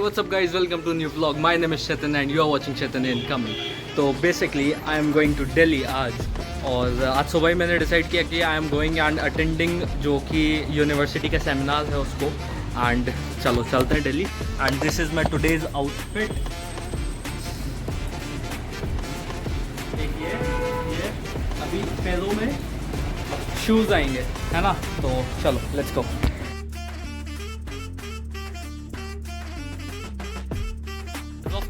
what's up guys, welcome to a new vlog. My name is Chetan and you are watching Chetan Incoming. तो basically I am going to Delhi आज, और आज सुबह ही मैंने decide किया कि I am going and attending जो कि यूनिवर्सिटी का सेमिनार है उसको, एंड चलो चलते हैं Delhi. And this is my today's outfit. देखिए ये अभी पैरों में शूज़ आएंगे, है ना, तो चलो let's go.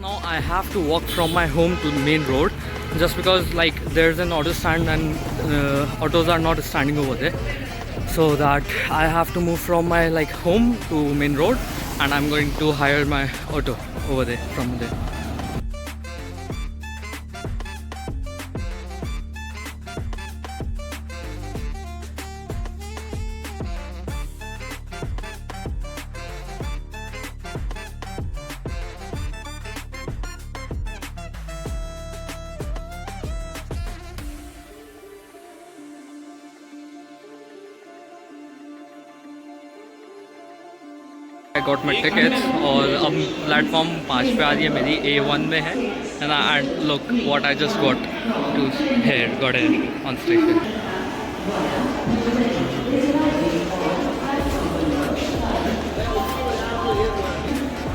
Now I have to walk from my home to the main road just because like there's an auto stand and autos are not standing over there, so that I have to move from my like home to main road, and I'm going to hire my auto over there from there. I got my tickets और अब platform 5 पे आ रही है मेरी, A1 में है ना। And look what I just got on station.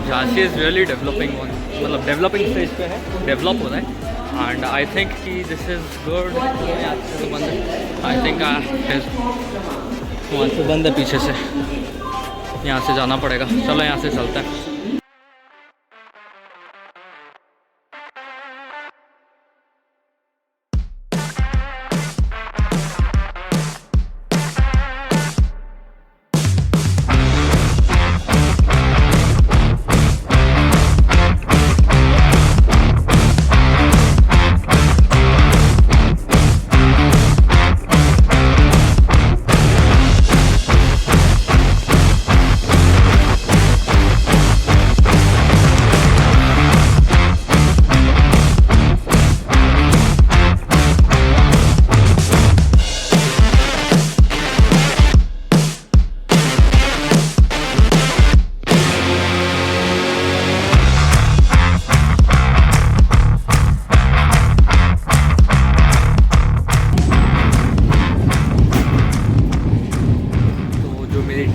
Jhansi is really developing one, मतलब डेवलपिंग स्टेज पे है, डेवलप हो रहा है। एंड आई थिंक कि दिस इज़ गुड। तो बंद है, आई थिंक वहाँ से बंद है पीछे से, यहाँ से जाना पड़ेगा। चलो यहाँ से चलते हैं।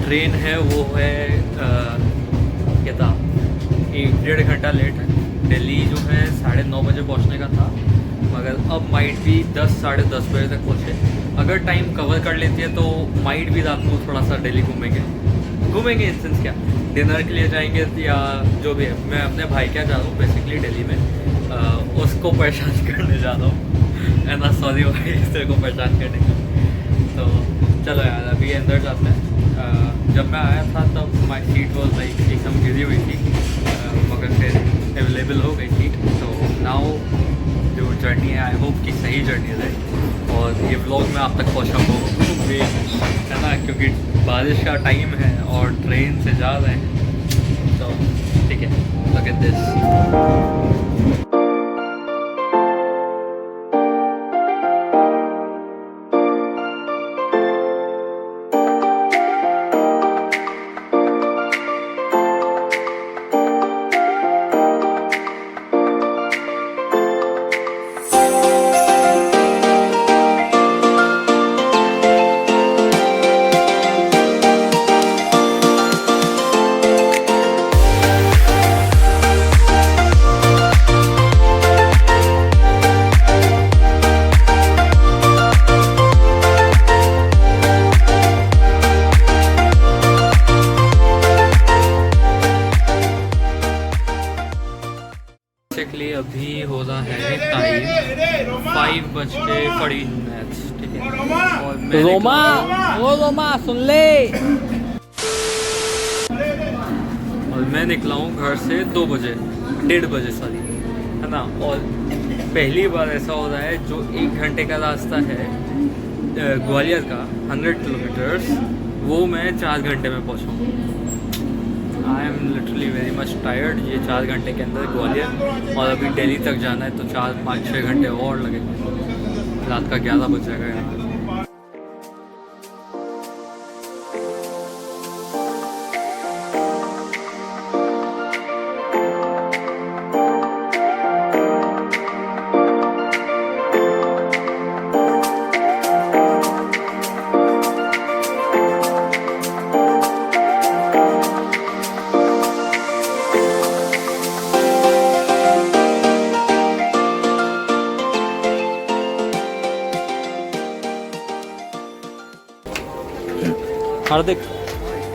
ट्रेन है वो है क्या था, 1-1.5 घंटा लेट है। दिल्ली जो है 9:30 बजे पहुंचने का था, मगर अब माइट भी 10-10:30 बजे तक पहुँचे। अगर टाइम कवर कर लेती है तो माइट भी रात को थोड़ा सा दिल्ली घूमेंगे इन सेंस क्या, डिनर के लिए जाएंगे या जो भी है। मैं अपने भाई क्या जा रहा हूँ बेसिकली दिल्ली में, उसको परेशान करने जा रहा हूँ, है ना। सॉरी भाई तेरे को परेशान करने का। तो चलो यार अभी अंदर जाते हैं। जब मैं आया था तब माई सीट वॉज लाइक एकदम गिरी हुई थी, मगर फिर अवेलेबल हो गई सीट। तो नाउ जो जर्नी है आई होप कि सही जर्नी रहे और ये व्लॉग मैं आप तक पहुँचाऊँ, है ना, क्योंकि बारिश का टाइम है और ट्रेन से जा रहे हैं। तो ठीक है, लुक एट दिस। अभी हो रहा है टाइम 5:40, ठीक है। और मैं रोमा सुन ले। और मैं निकला हूँ घर से 1:30 बजे सॉरी, है ना। और पहली बार ऐसा हो रहा है जो 1 घंटे का रास्ता है ग्वालियर का 100 किलोमीटर्स, वो मैं 4 घंटे में पहुँचा। I am literally very much tired. ये 4 घंटे के अंदर ग्वालियर, और अभी दिल्ली तक जाना है तो 4-5-6 घंटे और लगेंगे। रात का 11 बज जाएगा यहाँ। हार्दिक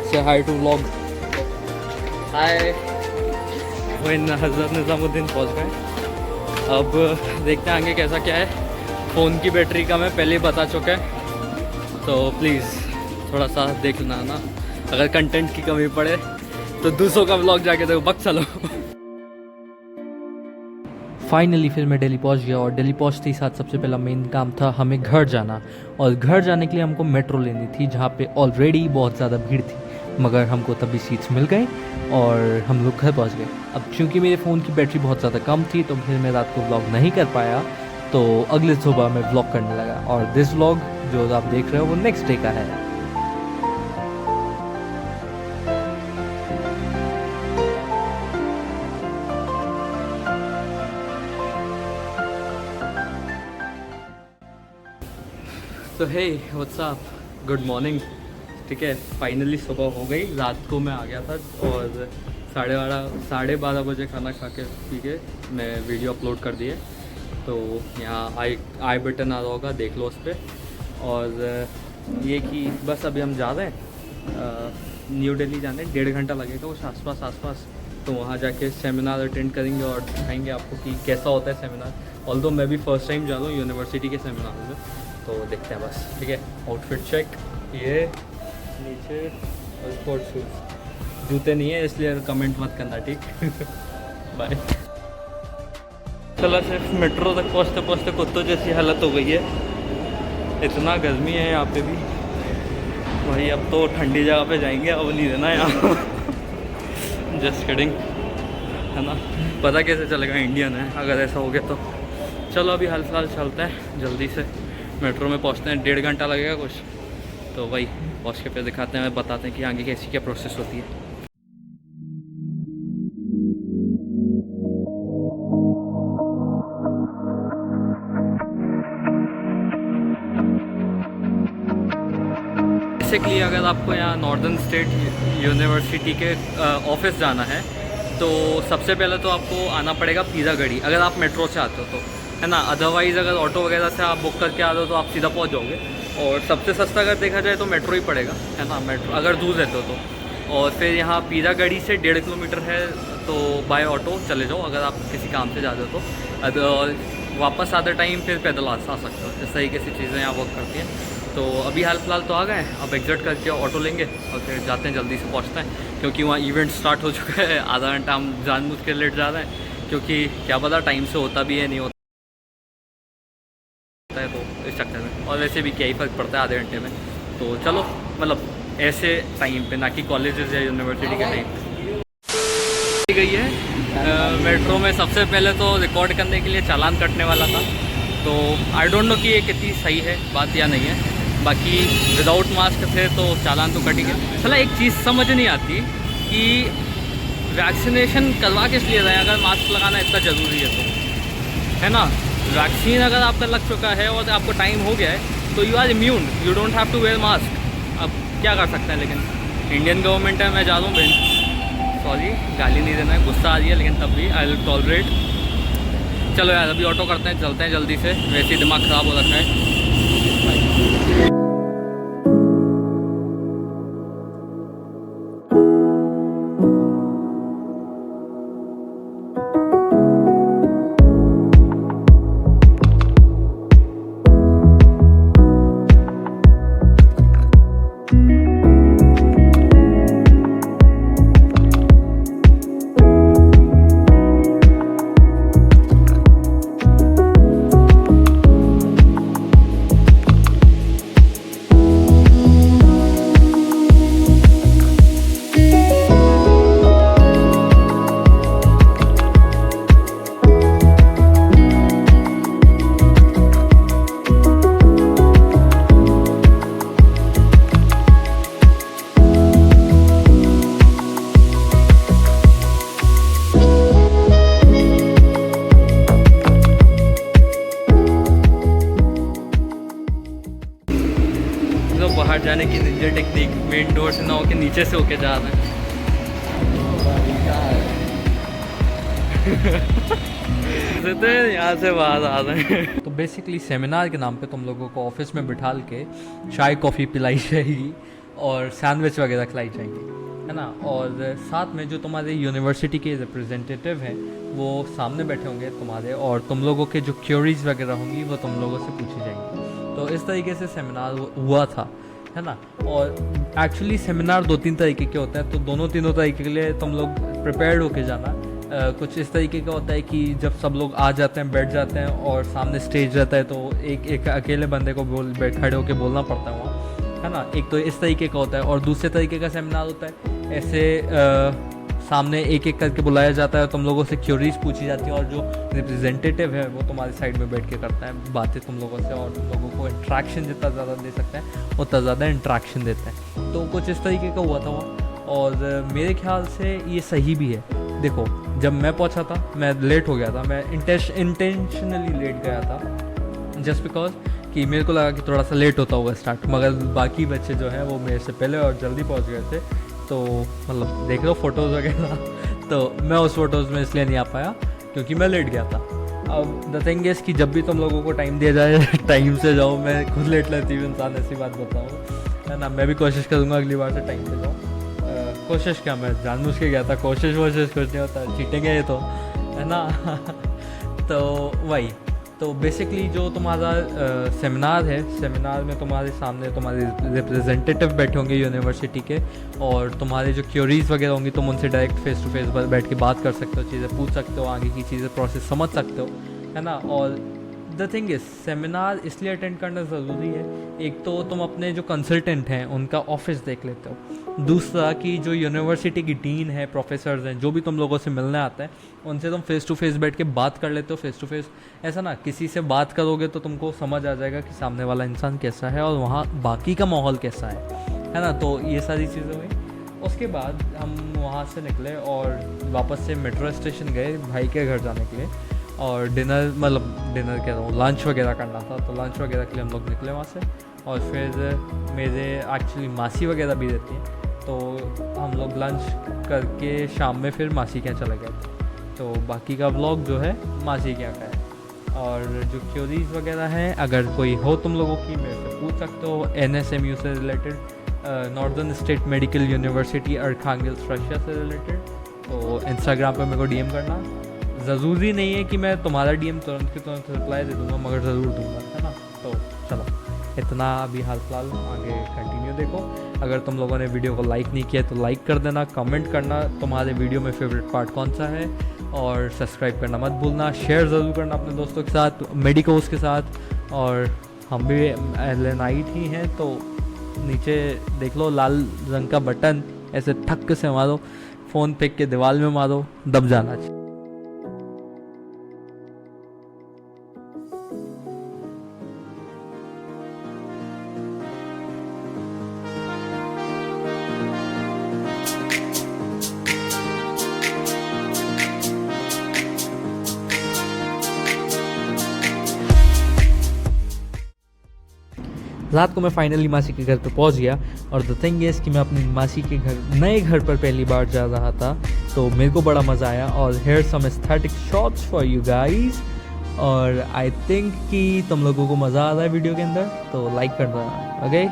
से हाई टू व्लॉग। हाय। वो इन हज़रत निज़ामुद्दीन पहुंच गए। अब देखते हैं आगे कैसा क्या है। फ़ोन की बैटरी का मैं पहले ही बता चुका है, तो प्लीज़ थोड़ा सा देख लेना ना, अगर कंटेंट की कमी पड़े तो दूसरों का व्लॉग जाके देखो, बक चलो। फाइनली फिर मैं दिल्ली पहुंच गया, और दिल्ली पहुंचते ही साथ सबसे पहला मेन काम था हमें घर जाना। और घर जाने के लिए हमको मेट्रो लेनी थी, जहाँ पे ऑलरेडी बहुत ज़्यादा भीड़ थी, मगर हमको तभी सीट्स मिल गई और हम लोग घर पहुंच गए। अब क्योंकि मेरे फ़ोन की बैटरी बहुत ज़्यादा कम थी, तो फिर मैं रात को व्लॉग नहीं कर पाया, तो अगले सुबह मैं व्लॉग करने लगा। और दिस व्लॉग जो आप देख रहे हो वो नेक्स्ट डे का है। तो hey what's up, good morning. ठीक है, फाइनली सुबह हो गई। रात को मैं आ गया था और 12:30 बजे खाना खा के पी के मैं वीडियो अपलोड कर दिए। तो यहाँ आई बटन आ रहा होगा, देख लो उस पर। और ये कि बस अभी हम जा रहे हैं न्यू दिल्ली जाने, 1.5 घंटा लगेगा उस आसपास। तो वहाँ जाके सेमिनार अटेंड करेंगे और दिखाएंगे आपको कि कैसा होता है सेमिनार। ऑल्दो मैं भी फर्स्ट टाइम जा रहा हूँ यूनिवर्सिटी के सेमिनार में, तो देखते हैं बस। ठीक है, आउटफिट चेक, ये नीचे और स्पोर्ट्स शूज़, जूते नहीं है इसलिए कमेंट मत करना, ठीक। बाय। चला सिर्फ मेट्रो तक पहुँचते कुत्तों जैसी हालत हो गई है, इतना गर्मी है यहाँ पे भी भाई। अब तो ठंडी जगह पे जाएंगे, अब नहीं रहना यहाँ। जस्ट किडिंग, है ना। पता कैसे चलेगा इंडियन है अगर ऐसा हो गया तो। चलो अभी हाल फिलहाल चलते हैं, जल्दी से मेट्रो में पहुंचते हैं। 1.5 घंटा लगेगा कुछ, तो वही पहुंच के फिर दिखाते हैं, बताते हैं कि आगे कैसी क्या प्रोसेस होती है। बेसिकली अगर आपको यहाँ नॉर्दर्न स्टेट यूनिवर्सिटी के ऑफिस जाना है, तो सबसे पहले तो आपको आना पड़ेगा पिज़्ज़ागढ़ी, अगर आप मेट्रो से आते हो तो, है ना। अदरवाइज़ अगर ऑटो वगैरह से आप बुक करके आ रहे हो तो आप सीधा पहुंच जाओगे। और सबसे सस्ता अगर देखा जाए तो मेट्रो ही पड़ेगा, है ना, मेट्रो अगर दूर रहते हो तो। और फिर यहाँ पिज़्ज़ागढ़ी से 1.5 किलोमीटर है, तो बाय ऑटो चले जाओ अगर आप किसी काम से जाते हो तो। और वापस आते टाइम फिर पैदल आ सकते हो। इस तरीके से चीज़ें यहाँ वर्क करती हैं। तो अभी हाल फिलहाल तो आ गए, अब एग्जिट करके ऑटो लेंगे और फिर जाते हैं, जल्दी से पहुँचते हैं, क्योंकि वहाँ इवेंट स्टार्ट हो चुका है। आधा घंटा हम जानबूझ के लेट जा रहे हैं, क्योंकि क्या पता टाइम से होता भी है नहीं होता है, तो इस चक्कर में। और वैसे भी क्या ही फ़र्क पड़ता है आधे घंटे में। तो चलो, मतलब ऐसे टाइम पे, ना कि कॉलेजेस या यूनिवर्सिटी के टाइम पे गई है। मेट्रो में सबसे पहले तो रिकॉर्ड करने के लिए चालान कटने वाला था, तो आई डोंट नो कि ये कितनी सही है बात या नहीं है। बाकी विदाउट मास्क थे तो चालान तो कट ही गया। चला एक चीज़ समझ नहीं आती कि वैक्सीनेशन करवा किस लिए रहे हैं अगर मास्क लगाना इतना ज़रूरी है तो, है ना। वैक्सीन अगर आपका लग चुका है और आपको टाइम हो गया है तो you are immune, you don't have to wear mask. अब क्या कर सकते हैं, लेकिन इंडियन गवर्नमेंट है। मैं जा रहा हूँ बहन, सॉरी गाली नहीं देना है, गुस्सा आ रही है, लेकिन तब भी आई विल टॉलरेट। चलो यार अभी ऑटो करते हैं, चलते हैं जल्दी से, वैसे ही दिमाग ख़राब हो रखा है। बाहर जाने की निंजा टेक्निक, मेन डोर से ना होके नीचे से होके जा रहे हैं। यहाँ से बाहर आ रहे हैं। तो बेसिकली सेमिनार के नाम पे तुम लोगों को ऑफिस में बिठाल के चाय कॉफ़ी पिलाई जाएगी और सैंडविच वगैरह खिलाई जाएंगी, है ना। और साथ में जो तुम्हारे यूनिवर्सिटी के रिप्रेजेंटेटिव हैं वो सामने बैठे होंगे तुम्हारे, और तुम लोगों के जो क्यूरीज वगैरह होंगी वो तुम लोगों से पूछी जाएंगी। तो इस तरीके से सेमिनार हुआ था, है ना। और एक्चुअली सेमिनार 2-3 तरीके के होते हैं, तो दोनों तीनों तरीके के लिए तुम लोग प्रिपेयर्ड होके जाना। कुछ इस तरीके का होता है कि जब सब लोग आ जाते हैं, बैठ जाते हैं और सामने स्टेज रहता है, तो एक अकेले बंदे को खड़े होके बोलना पड़ता है वहाँ, है ना। एक तो इस तरीके का होता है, और दूसरे तरीके का सेमिनार होता है ऐसे सामने एक एक करके बुलाया जाता है, तुम लोगों से क्यूरीज पूछी जाती है, और जो रिप्रेजेंटेटिव है वो तुम्हारे साइड में बैठ के करता है बातें तुम लोगों से, और तुम लोगों को इंट्रैक्शन जितना ज़्यादा दे सकते हैं उतना ज़्यादा इंट्रैक्शन देते हैं। तो कुछ इस तरीके का हुआ था वहाँ, और मेरे ख्याल से ये सही भी है। देखो, जब मैं पहुँचा था मैं लेट हो गया था, मैं इंटेंशनली लेट गया था जस्ट बिकॉज कि मेरे को लगा कि थोड़ा सा लेट होता होगा स्टार्ट, मगर बाकी बच्चे जो हैं वो मेरे से पहले और जल्दी पहुँच गए थे। तो मतलब देख लो फ़ोटोज़ वगैरह, तो मैं उस फ़ोटोज़ में इसलिए नहीं आ पाया क्योंकि मैं लेट गया था। अब द थिंग इज़ कि जब भी तुम लोगों को टाइम दिया जाए टाइम से जाओ। मैं खुद लेट लेती हूँ इंसान, ऐसी बात बताऊँ, है ना। मैं भी कोशिश करूँगा अगली बार से टाइम से जाऊँ। कोशिश क्या, मैं जानबूझ के गया था, कोशिश कुछ नहीं होता, चीटेंगे ये तो, है ना। तो वही, तो बेसिकली जो तुम्हारा सेमिनार है, सेमिनार में तुम्हारे सामने तुम्हारे रिप्रेजेंटेटिव बैठे होंगे यूनिवर्सिटी के, और तुम्हारे जो क्यूरीज वगैरह होंगी तुम उनसे डायरेक्ट फेस टू फेस बैठ के बात कर सकते हो, चीज़ें पूछ सकते हो, आगे की चीज़ें प्रोसेस समझ सकते हो, है ना। और द थिंग इज, सेमिनार इसलिए अटेंड करना ज़रूरी है, एक तो तुम अपने जो कंसल्टेंट हैं उनका ऑफिस देख लेते हो, दूसरा कि जो यूनिवर्सिटी की डीन है, प्रोफेसर्स हैं, जो भी तुम लोगों से मिलने आता है उनसे तुम फेस टू फेस बैठ के बात कर लेते हो। फेस टू फेस ऐसा ना, किसी से बात करोगे तो तुमको समझ आ जाएगा कि सामने वाला इंसान कैसा है और वहाँ बाकी का माहौल कैसा है ना। तो ये सारी चीज़ें हुई। उसके बाद हम वहाँ से निकले और वापस से मेट्रो स्टेशन गए भाई के घर जाने के लिए, और डिनर कह रहा हूँ, लंच वगैरह करना था, तो लंच वगैरह के लिए हम लोग निकले वहाँ से। और फिर मेरे एक्चुअली मासी वगैरह भी रहती हैं, तो हम लोग लंच करके शाम में फिर मासी के यहाँ चले गए। तो बाकी का व्लॉग जो है मासी के यहाँ का है। और जो क्यूरीज वगैरह हैं, अगर कोई हो तुम लोगों की, मेरे से पूछ सकते हो। NSMU से related, Northern State Medical University Arkhangelsk Russia से रिलेटेड, तो इंस्टाग्राम पे मेरे को DM करना। ज़रूरी नहीं है कि मैं तुम्हारा DM तुरंत के तुरंत रिप्लाई दे दूँगा, मगर ज़रूर दूँगा, है ना। तो चलो, इतना अभी हाल फिलहाल, आगे कंटिन्यू देखो। अगर तुम लोगों ने वीडियो को लाइक नहीं किया तो लाइक कर देना, कमेंट करना तुम्हारे वीडियो में फेवरेट पार्ट कौन सा है, और सब्सक्राइब करना मत भूलना। शेयर ज़रूर करना अपने दोस्तों के साथ, मेडिकोस के साथ। और हम भी LNIT ही हैं, तो नीचे देख लो लाल रंग का बटन, ऐसे ठक से मारो, फ़ोन फेंक के दीवार में मारो, दब जाना चाहिए। रात को मैं फाइनली मासी के घर पे पहुंच गया, और द थिंग इज़ कि मैं अपनी मासी के घर, नए घर पर पहली बार जा रहा था, तो मेरे को बड़ा मज़ा आया। और here some aesthetic shots for you guys, और आई थिंक कि तुम लोगों को मज़ा आ रहा है वीडियो के अंदर, तो लाइक कर देना, ओके।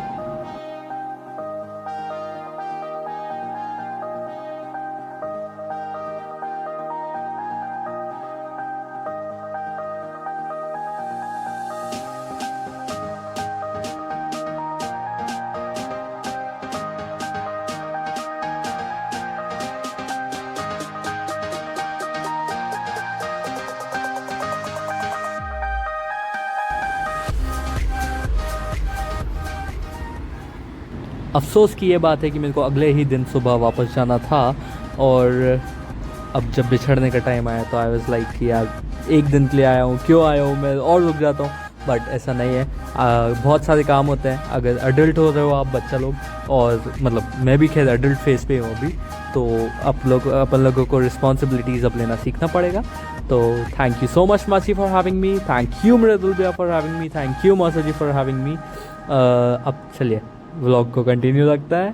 अफसोस की ये बात है कि मेरे को अगले ही दिन सुबह वापस जाना था, और अब जब बिछड़ने का टाइम आया तो आई वाज लाइक कि यार एक दिन के लिए आया हूँ, क्यों आया हूँ मैं, और रुक जाता हूँ। बट ऐसा नहीं है, बहुत सारे काम होते हैं। अगर अडल्ट हो रहे हो आप, बच्चा लोग, और मतलब मैं भी खैर अडल्ट फेस पे हूँ अभी, तो अपन लोगों को रिस्पॉन्सिबिलिटीज़ अब लेना सीखना पड़ेगा। तो thank you so much Masi for having me, thank you Mridul bhaiya for having me, thank you Masa ji for having मी। अब चलिए व्लॉग को कंटिन्यू रखता है।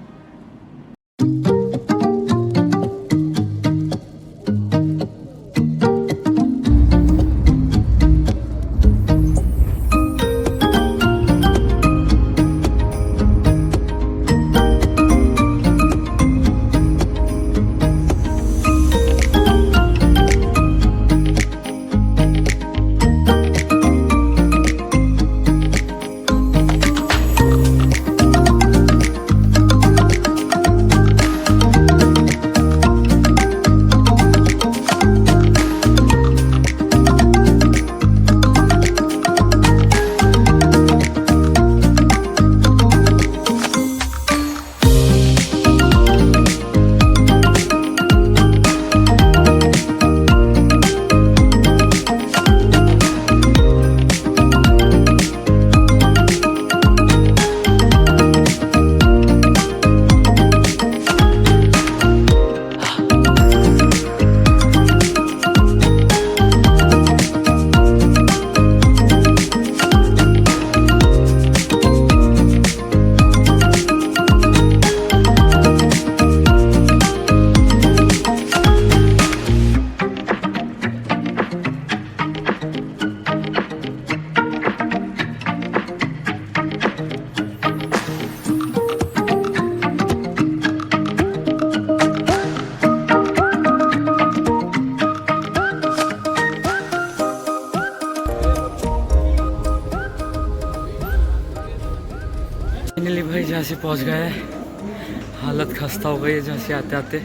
झांसी पहुंच गए हैं। हालत खस्ता हो गई है झांसी आते आते।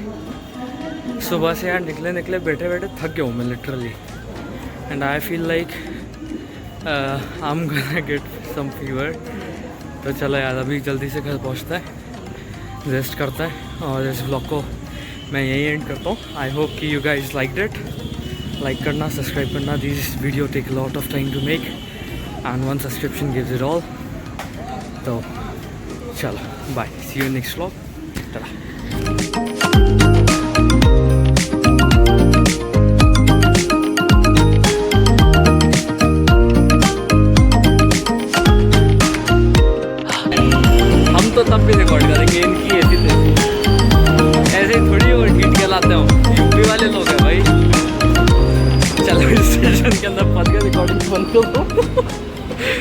सुबह से यार निकले बैठे बैठे थक गया हूँ मैं literally. And I feel like I am gonna get some fever. तो चलो यार अभी जल्दी से घर पहुँचता है, रेस्ट करता है और इस ब्लॉग को मैं यही एंड करता हूँ। आई होप कि you guys like it. Like करना, सब्सक्राइब करना। This video take a lot of time to make and one subscription gives it all. तो चलो bye, see you next vlog. हम तो तब भी रिकॉर्ड करेंगे, इनकी ऐसे ही थोड़ी और हीट के लाते हो। यूपी वाले लोग हैं भाई। चलो स्टेशन के अंदर फंस गए, रिकॉर्डिंग बंद करो।